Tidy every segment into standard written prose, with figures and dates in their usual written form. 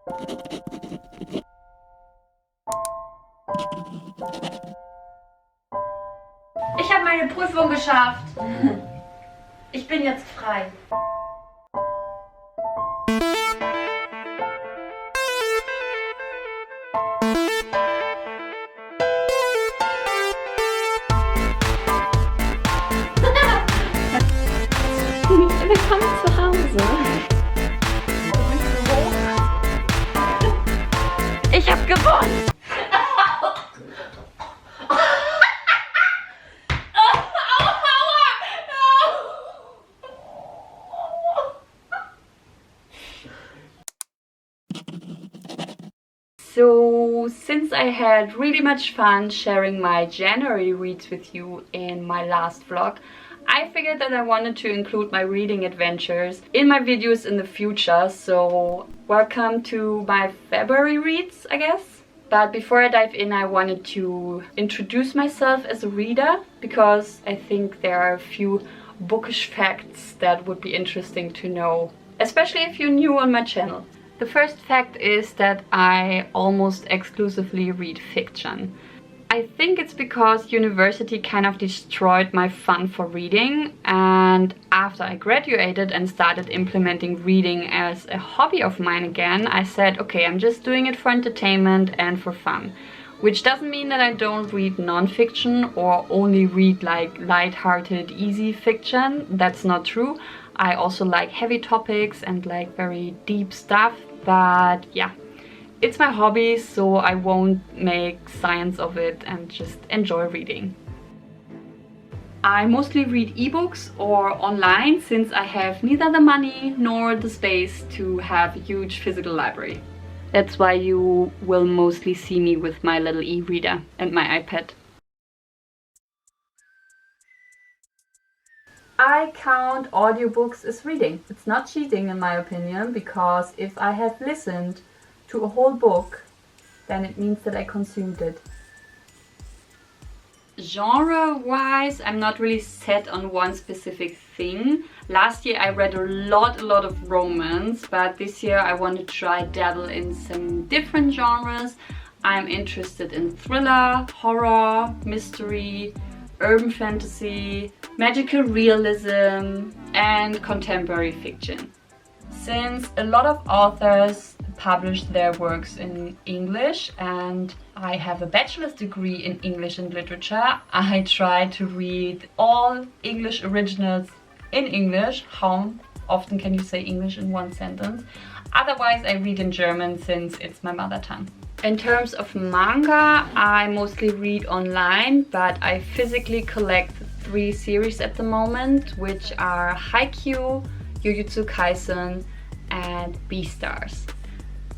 Ich habe meine Prüfung geschafft. Ich bin jetzt frei. Willkommen zu Hause. Ich habe gewonnen. So, since I had really much fun sharing my January reads with you in my last vlog, I figured that I wanted to include my reading adventures in my videos in the future. So, welcome to my February reads, I guess. But before I dive in, I wanted to introduce myself as a reader, because I think there are a few bookish facts that would be interesting to know, especially if you're new on my channel. The first fact is that I almost exclusively read fiction. I think it's because university kind of destroyed my fun for reading, and after I graduated and started implementing reading as a hobby of mine again, I said, okay, I'm just doing it for entertainment and for fun. Which doesn't mean that I don't read non-fiction or only read like light-hearted, easy fiction. That's not true. I also like heavy topics and like very deep stuff, but yeah, it's my hobby, so I won't make science of it and just enjoy reading. I mostly read ebooks or online, since I have neither the money nor the space to have a huge physical library. That's why you will mostly see me with my little e-reader and my iPad. I count audiobooks as reading. It's not cheating in my opinion, because if I have listened to a whole book, then it means that I consumed it. Genre-wise, I'm not really set on one specific thing. Last year I read a lot of romance, but this year I want to try dabble in some different genres. I'm interested in thriller, horror, mystery, urban fantasy, magical realism, and contemporary fiction. Since a lot of authors publish their works in English and I have a bachelor's degree in English and literature, I try to read all English originals in English. How often can you say English in one sentence? Otherwise I read in German, since it's my mother tongue. In terms of manga, I mostly read online, but I physically collect 3 series at the moment, which are Haikyuu, Jujutsu Kaisen, and Beastars.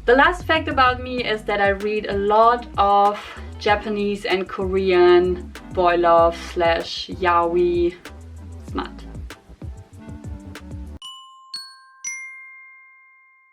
The last fact about me is that I read a lot of Japanese and Korean boy love / yaoi smut.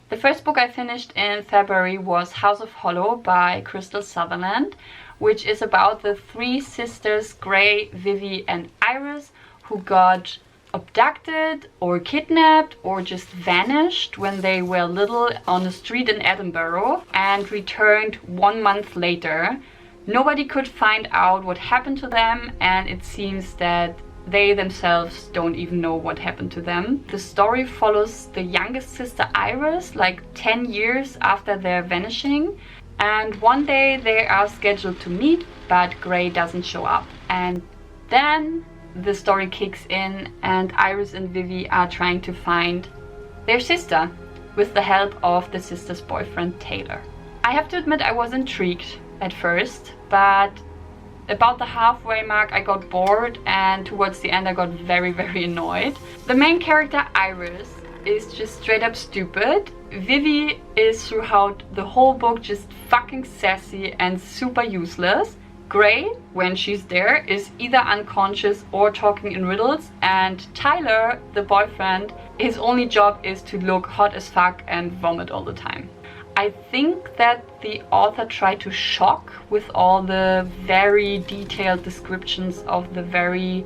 The first book I finished in February was House of Hollow by Krystal Sutherland, which is about the 3 sisters, Grey, Vivi and Iris, who got abducted or kidnapped or just vanished when they were little on a street in Edinburgh and returned 1 month later. Nobody could find out what happened to them, and it seems that they themselves don't even know what happened to them. The story follows the youngest sister Iris like 10 years after their vanishing, and one day they are scheduled to meet, but Grey doesn't show up. And then the story kicks in and Iris and Vivi are trying to find their sister with the help of the sister's boyfriend Taylor. I have to admit I was intrigued at first, but about the halfway mark I got bored, and towards the end I got very annoyed. The main character Iris is just straight up stupid. Vivi is throughout the whole book just fucking sassy and super useless. Grey, when she's there, is either unconscious or talking in riddles, and Tyler, the boyfriend, his only job is to look hot as fuck and vomit all the time. I think that the author tried to shock with all the very detailed descriptions of the very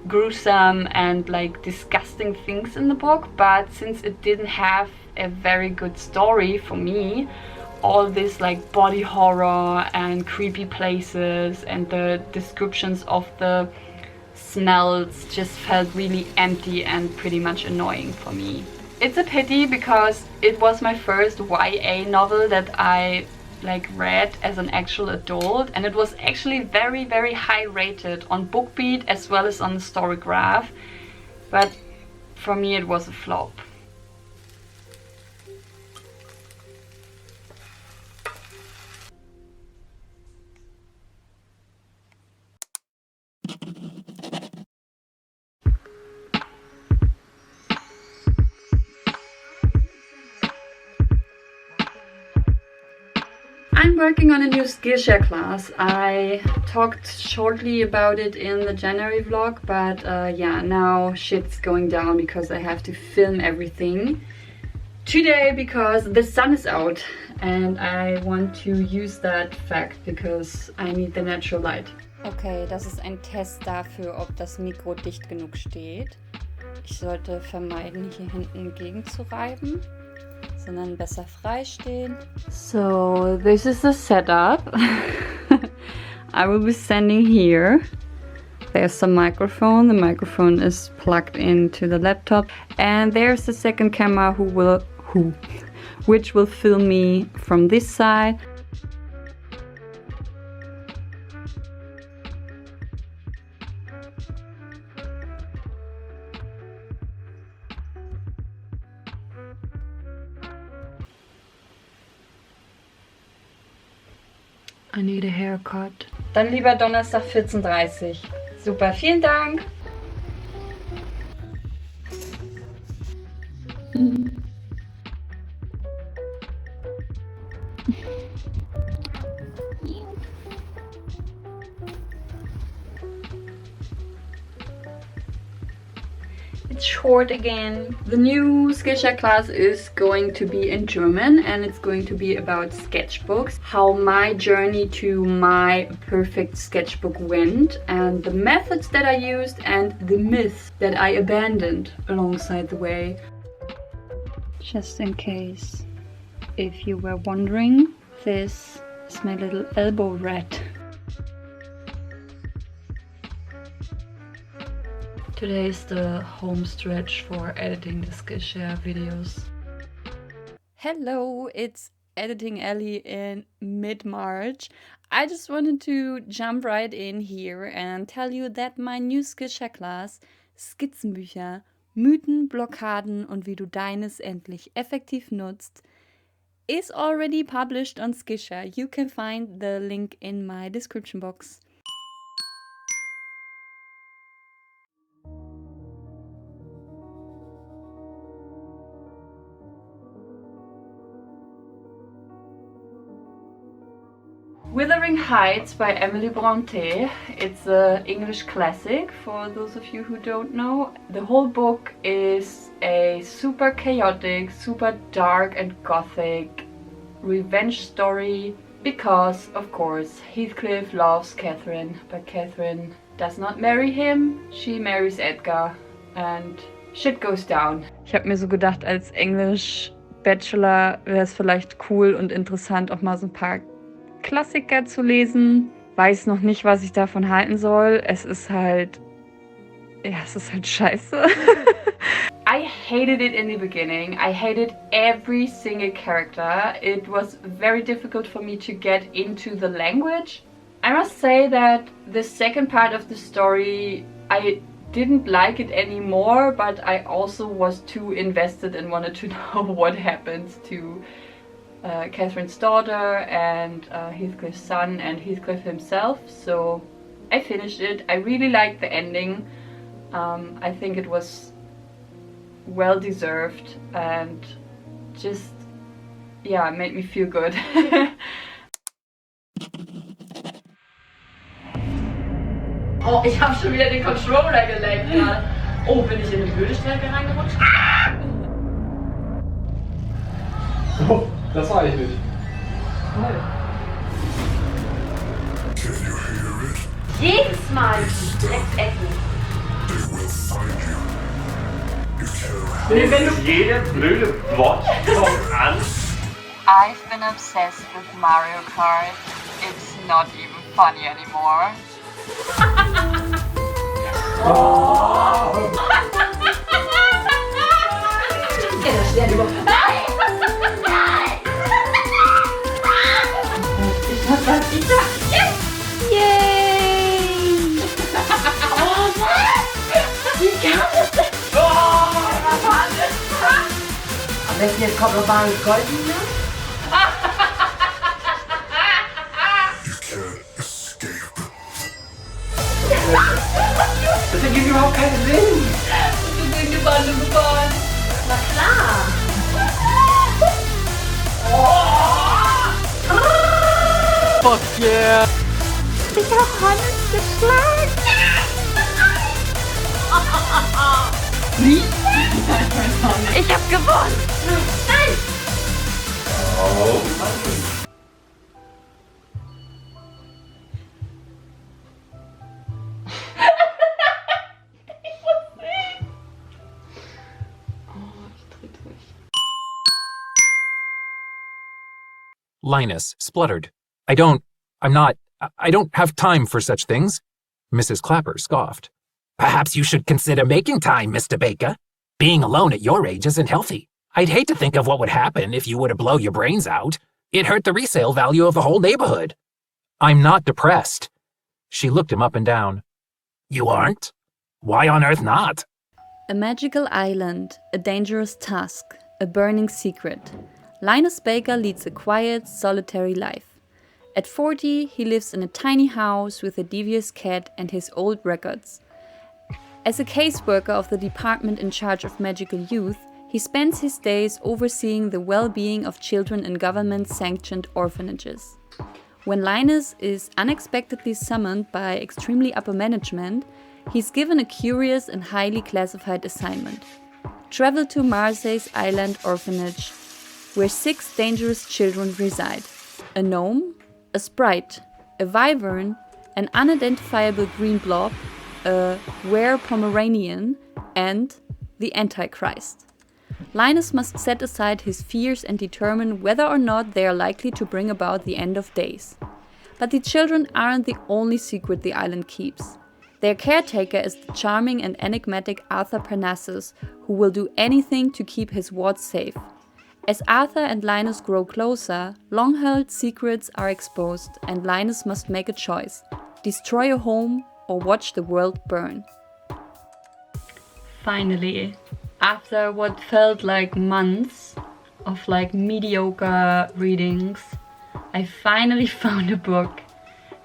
gruesome and like disgusting things in the book, but since it didn't have a very good story for me. All this like body horror and creepy places and the descriptions of the smells just felt really empty and pretty much annoying for me. It's a pity because it was my first YA novel that I like read as an actual adult, and it was actually very, very high rated on BookBeat as well as on the Storygraph, but for me it was a flop. I'm working on a new Skillshare class. I talked shortly about it in the January vlog, but yeah, now shit's going down because I have to film everything today because the sun is out and I want to use that fact because I need the natural light. Okay, das ist ein Test dafür, ob das Mikro dicht genug steht. Ich sollte vermeiden, hier hinten gegenzureiben, sondern besser frei stehen. So, this is the setup. I will be standing here. There's the microphone. The microphone is plugged into the laptop. And there's the second camera which will film me from this side. I need a haircut. Dann lieber Donnerstag 14:30 Uhr. Super, vielen Dank. It's short again. The new Skillshare class is going to be in German and it's going to be about sketchbooks, how my journey to my perfect sketchbook went and the methods that I used and the myths that I abandoned alongside the way. Just in case, if you were wondering, this is my little elbow rat. Today is the home stretch for editing the Skillshare videos. Hello, it's Editing Ellie in mid-March. I just wanted to jump right in here and tell you that my new Skillshare class, Skizzenbücher, Mythen, Blockaden und wie du deines endlich effektiv nutzt, is already published on Skillshare. You can find the link in my description box. Wuthering Heights by Emily Bronte. It's an English classic for those of you who don't know. The whole book is a super chaotic, super dark and gothic revenge story because, of course, Heathcliff loves Catherine, but Catherine does not marry him. She marries Edgar and shit goes down. Ich habe mir so gedacht, als Englisch-Bachelor wäre es vielleicht cool und interessant, auch mal so ein paar Klassiker zu lesen. Weiß noch nicht, was ich davon halten soll. Es ist halt scheiße. I hated it in the beginning. I hated every single character. It was very difficult for me to get into the language. I must say that the second part of the story, I didn't like it anymore, but I also was too invested and wanted to know what happens to Catherine's daughter and Heathcliff's son and Heathcliff himself, so I finished it. I really liked the ending. I think it was well deserved and just, yeah, made me feel good. Oh, ich habe schon wieder den Controller geleckt. Ja. Oh, bin ich in eine blöde Strecke reingerutscht? Oh, das war ich nicht. Jedes Mal sechs Ecken. Jede blöde Wort kommt an. I've been obsessed with Mario Kart. It's not even funny anymore. Yay! Oh was? Wie kam das denn? Am besten jetzt kommt noch mal Gold hin. Das ergibt überhaupt keinen Sinn. Du bist die Bande gefahren. Na klar. Fuck yeah. Ich hab Hannes geschlagen. Wie? Ich hab gewonnen. Nein. Oh. Linus spluttered. I don't have time for such things. Mrs. Clapper scoffed. Perhaps you should consider making time, Mr. Baker. Being alone at your age isn't healthy. I'd hate to think of what would happen if you were to blow your brains out. It'd hurt the resale value of the whole neighborhood. I'm not depressed. She looked him up and down. You aren't? Why on earth not? A magical island, a dangerous task, a burning secret. Linus Baker leads a quiet, solitary life. At 40, he lives in a tiny house with a devious cat and his old records. As a caseworker of the department in charge of magical youth, he spends his days overseeing the well-being of children in government-sanctioned orphanages. When Linus is unexpectedly summoned by extremely upper management, he's given a curious and highly classified assignment. Travel to Marseille's island orphanage, where 6 dangerous children reside. A gnome, a sprite, a wyvern, an unidentifiable green blob, a were Pomeranian, and the Antichrist. Linus must set aside his fears and determine whether or not they are likely to bring about the end of days. But the children aren't the only secret the island keeps. Their caretaker is the charming and enigmatic Arthur Parnassus, who will do anything to keep his wards safe. As Arthur and Linus grow closer, long-held secrets are exposed and Linus must make a choice: destroy a home or watch the world burn. Finally, after what felt like months of mediocre readings, I finally found a book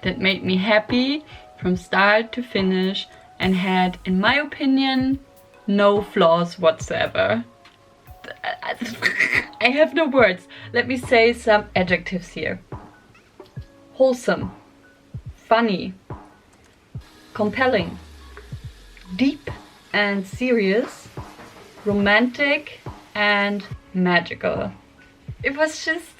that made me happy from start to finish and had, in my opinion, no flaws whatsoever. I have no words. Let me say some adjectives here. Wholesome, funny, compelling, deep and serious, romantic and magical. It was just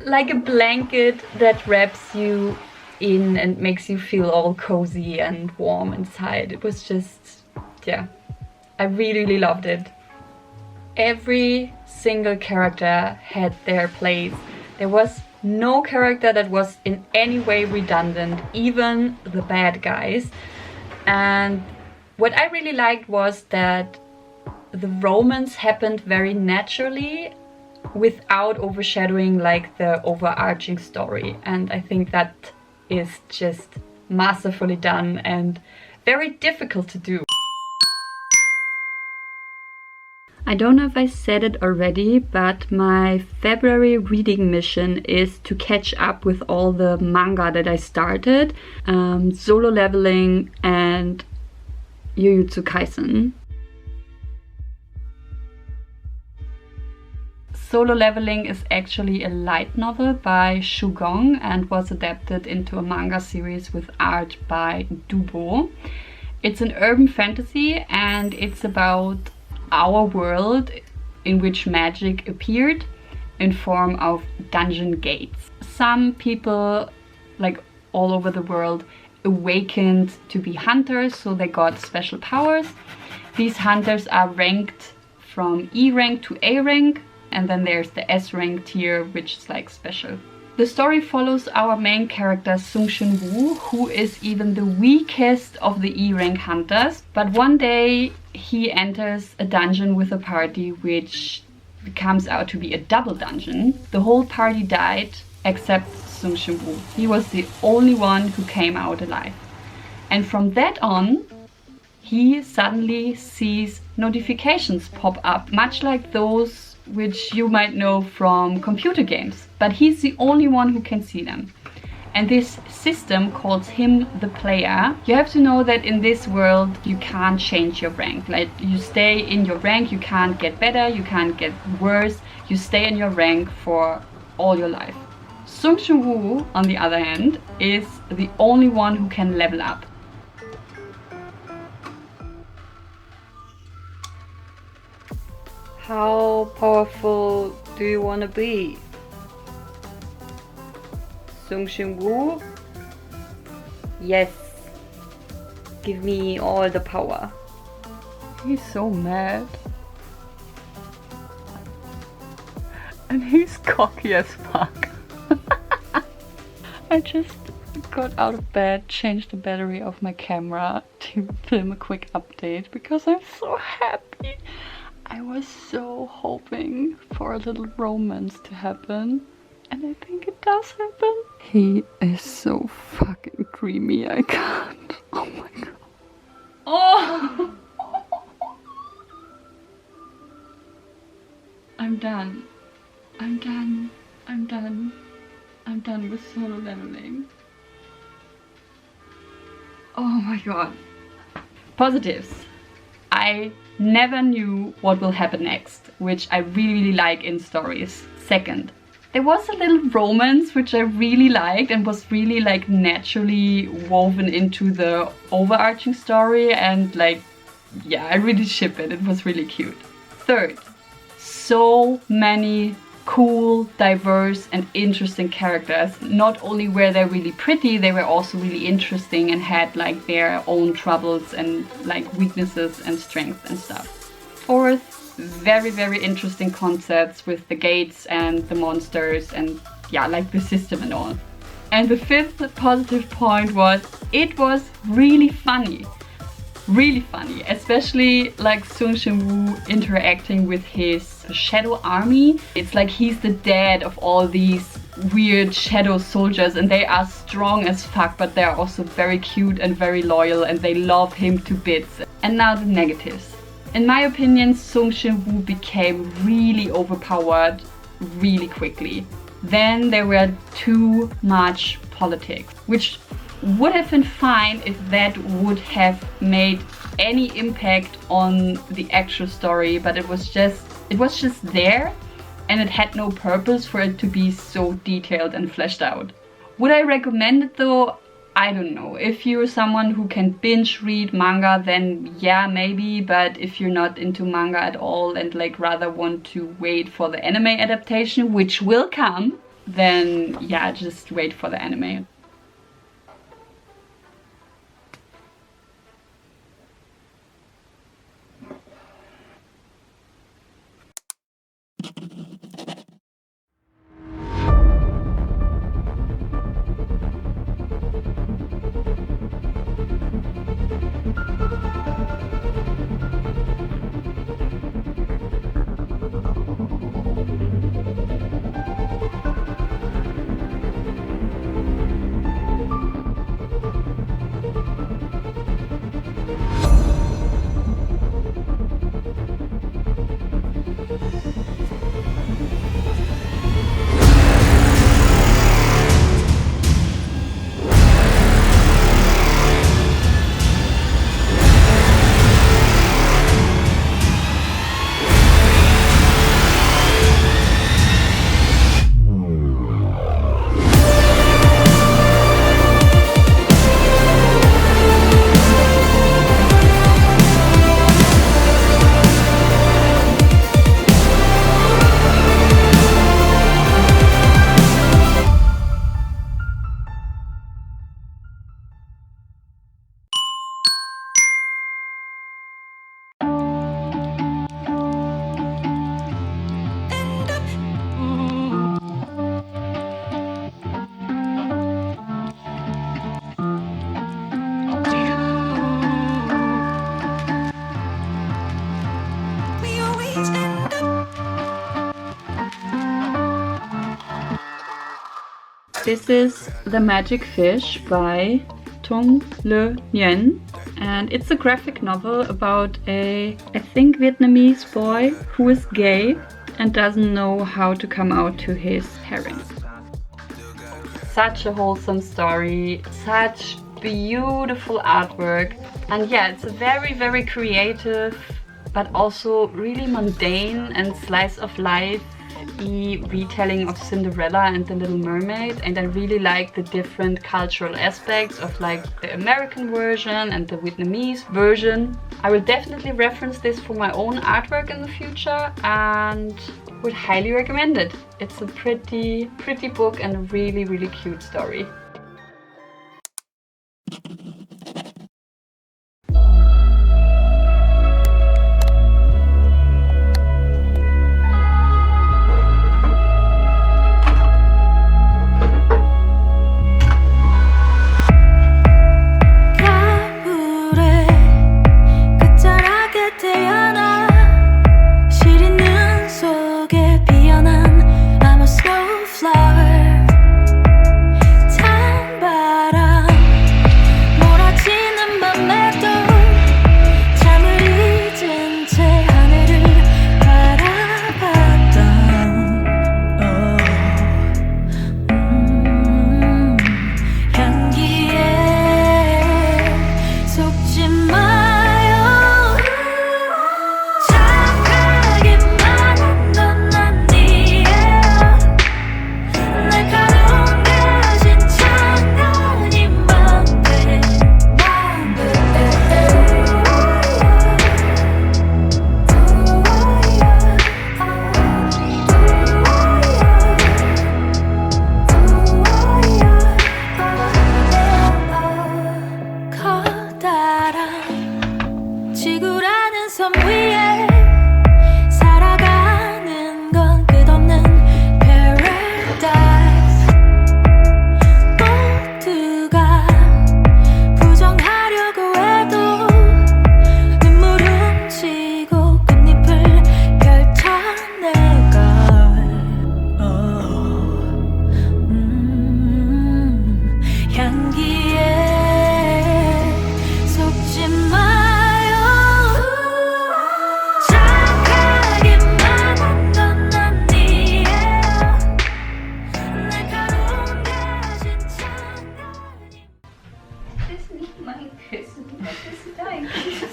like a blanket that wraps you in and makes you feel all cozy and warm inside. It was just, yeah, I really loved it. Every single character had their place. There was no character that was in any way redundant, even the bad guys. And what I really liked was that the romance happened very naturally without overshadowing the overarching story. And I think that is just masterfully done and very difficult to do. I don't know if I said it already, but my February reading mission is to catch up with all the manga that I started, Solo Leveling and Jujutsu Kaisen. Solo Leveling is actually a light novel by Gong and was adapted into a manga series with art by Dubu. It's an urban fantasy and it's about our world in which magic appeared in form of dungeon gates. Some people, all over the world, awakened to be hunters, so they got special powers. These hunters are ranked from E rank to A rank, and then there's the S rank tier, which is like special. The story follows our main character Sung-Shin Woo, who is even the weakest of the E rank hunters. But one day he enters a dungeon with a party which comes out to be a double dungeon. The whole party died except Sung-Shin Woo. He was the only one who came out alive. And from that on, he suddenly sees notifications pop up, much like those which you might know from computer games. But he's the only one who can see them. And this system calls him the player. You have to know that in this world you can't change your rank. Like, you stay in your rank, you can't get better, you can't get worse. You stay in your rank for all your life. Sung-Shin Woo, on the other hand, is the only one who can level up. How powerful do you want to be? Sung-Shin Woo? Yes. Give me all the power. He's so mad. And he's cocky as fuck. I just got out of bed, changed the battery of my camera to film a quick update because I'm so happy. I was so hoping for a little romance to happen, and I think it does happen. He is so fucking creamy, I can't. Oh my god. Oh! I'm done. I'm done. I'm done. I'm done with solo leveling. Oh my god. Positives. I never knew what will happen next, which I really like in stories. Second, there was a little romance which I really liked and was really like naturally woven into the overarching story, and like, yeah, I really ship it. It was really cute. Third, so many cool, diverse and interesting characters. Not only were they really pretty, they were also really interesting and had like their own troubles and like weaknesses and strengths and stuff. Fourth, very, very interesting concepts with the gates and the monsters and yeah, like the system and all. And the fifth positive point was, it was really funny. Really funny, especially like Sung-Shin Woo interacting with his shadow army. It's like he's the dad of all these weird shadow soldiers, and they are strong as fuck, but they're also very cute and very loyal, and they love him to bits. And now the negatives. In my opinion, Sung-Shin Woo became really overpowered really quickly. Then there were too much politics, which would have been fine if that would have made any impact on the actual story, but it was just there, and it had no purpose for it to be so detailed and fleshed out. Would I recommend it though? I don't know. If you're someone who can binge read manga, then yeah, maybe, but if you're not into manga at all and like rather want to wait for the anime adaptation, which will come, then yeah, just wait for the anime. This is The Magic Fish by Nguyen, and it's a graphic novel about a, I think, Vietnamese boy who is gay and doesn't know how to come out to his parents. Such a wholesome story, such beautiful artwork, and yeah, it's a very, very creative but also really mundane and slice of life retelling of Cinderella and the Little Mermaid, and I really like the different cultural aspects of like the American version and the Vietnamese version. I will definitely reference this for my own artwork in the future and would highly recommend it. It's a pretty book and a really, really cute story. Das ist nicht mein Kissen, das ist dein Kissen.